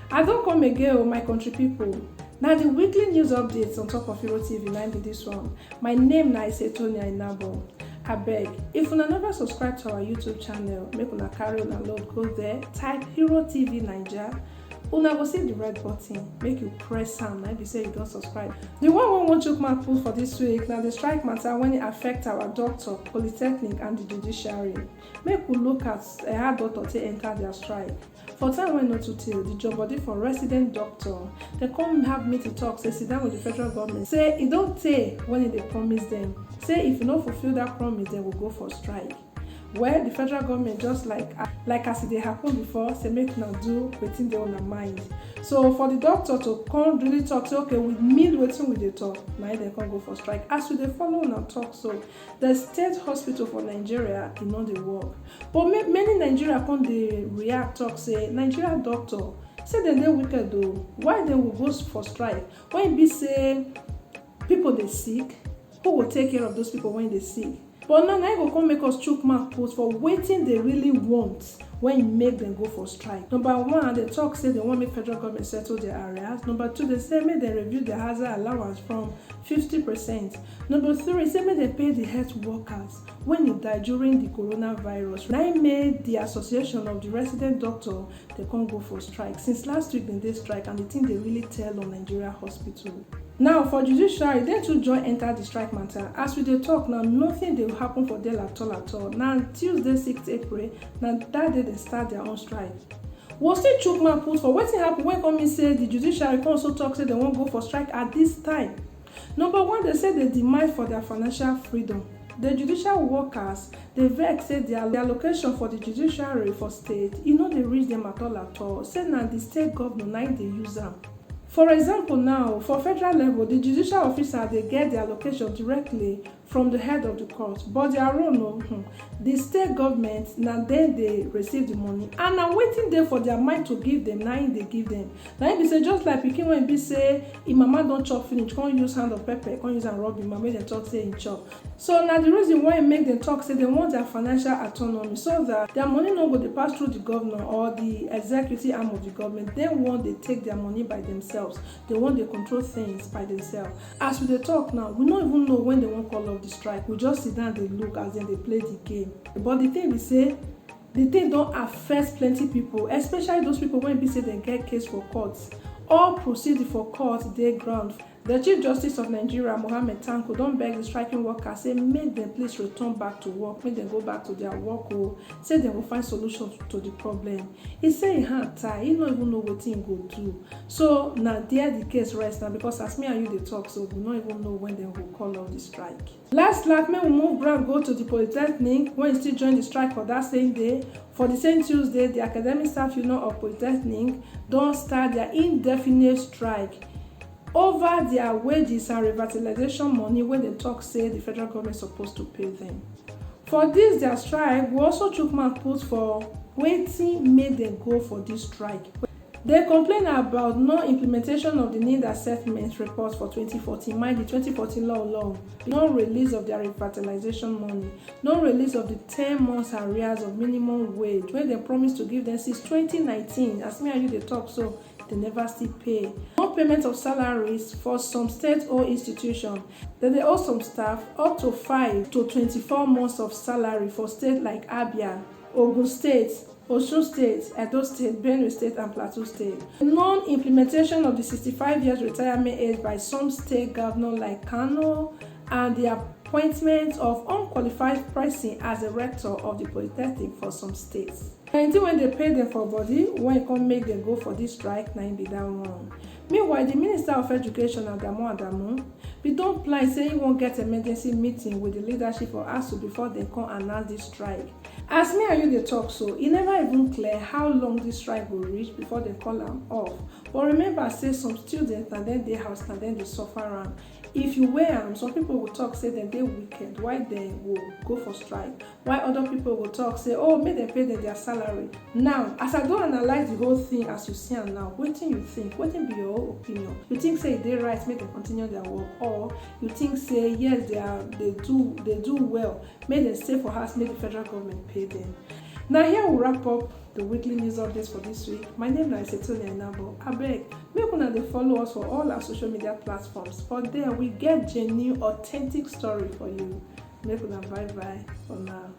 I don't come again, my country people. Now the weekly news updates on top of Hero TV 9 be this one. My name na Tonya Inabo. Abeg, if una never subscribe to our YouTube channel, make una carry una load go there, type Hero TV Naija. Una go see the red button, make you press am na be say you don subscribe. The one we wan chook mouth put for this week na the strike matter when it affect our doctor, polytechnic and the judiciary. Make we look at how doctor take enter their strike. For time wey no too tey, the job body for resident doctor, dem come have meeting talk say sit down with the federal government, say e don tey when e dey promise dem, say if you no fulfill that promise, dem go go for strike. Well, the federal government just like as it dey happen before, say make una do wetin dey una mind. So for the doctor to come really talk, say okay, we mean wetin we dey talk, na dem come go for strike. As we dey follow una talk, so the state hospital for Nigeria e no dey work, but many Nigeria come dey react talk say Nigeria doctor say dem dey wicked o. Why dem go go for strike when e be say people dey sick? Who go take care of those people when dey sick? But now e go come make us chook mouth put for wetin they really want when you make them go for strike. Number one, they talk say they want make federal government settle their arrears. Number two, they say make they review their hazard allowance from 50%. Number three, say make they pay the health workers when they die during the coronavirus. Now made the association of the resident doctor they can't go for strike. Since last week they strike, and the thing they really tell on Nigeria hospital. Now for judiciary, they too join enter the strike matter. As we dey talk now, nothing dey happen for them at all. Now Tuesday 6 April, now that day they start their own strike. We'll still chook mouth put for wetin happen when come in say the judiciary come also talk say they won't go for strike at this time. Number one, they say they demand for their financial freedom. The judicial workers, they vex say their allocation for the judiciary for state, they reach them at all. Say now the state governor now they use them. For example, now for federal level, the judicial officer they get their allocation directly from the head of the court, but their own the state government now then they receive the money, and now waiting there for their mind to give them. Now they give them. Now they say just like pikin when be say if mama don't chop finish, can't use hand of pepper, can't use and rub him, mama they talk say in chop. So now the reason why make them talk say they want their financial autonomy, so that their money not go to pass through the governor or the executive arm of the government. They want they take their money by themselves. They want they control things by themselves. As we they talk now, we don't even know when they won't call off the strike. We just sit down and they look as then they play the game. But the thing we say, the thing don't affect plenty people, especially those people when we say they get case for courts. All proceed for court they ground. The Chief Justice of Nigeria, Mohammed Tanko, don't beg the striking workers, say make them please return back to work, make them go back to their work, or say they will find solutions to the problem. He say he had tie, he don't even know what he go do. So now there the case rests now, because as me and you they talk, so we don't even know when they will call off the strike. Last may we move ground go to the Polytechnic when he still join the strike for that same day. For the same Tuesday, the Academic Staff Union of Polytechnic don't start their indefinite strike over their wages and revitalization money when they talk say the federal government is supposed to pay them. For this their strike, we also took mouth put for waiting made them go for this strike. They complain about no implementation of the need assessment report for 2014. Mind the 2014 law, no release of their revitalization money, no release of the 10 months arrears of minimum wage when they promised to give them since 2019. As me and you they talk, so they never still pay. No payment of salaries for some state-owned institutions. Then they owe some staff up to 5 to 24 months of salary for states like Abia, Ogun State, Osun State, Edo State, Benue State, and Plateau State. Non-implementation of the 65 years retirement age by some state governors like Kano, and the appointment of unqualified person as a rector of the Polytechnic for some states. Until when they pay them for body, when it come make them go for this strike, now be that one. Meanwhile, the Minister of Education, Adamu, we don't plan say he won't get emergency meeting with the leadership of ASUU before they come announce this strike. As me and you they talk, so it never even clear how long this strike will reach before they call them off. But remember, say some students and then they house and then they suffer around. If you wear them, some people will talk say that they wicked, why they will go for strike. Why other people will talk say, oh, may they pay them their salary. Now, as I don't analyze the whole thing as you see them now, what do you think? What be your own opinion? You think say they right, make them continue their work, or you think say yes they do well, make them stay for house, make the federal government pay them. Now here we wrap up the weekly news updates for this week. My name is Tonya Inabo. Abeg, make una dey follow us for all our social media platforms. For there we get genuine, authentic story for you. Make una bye bye for now.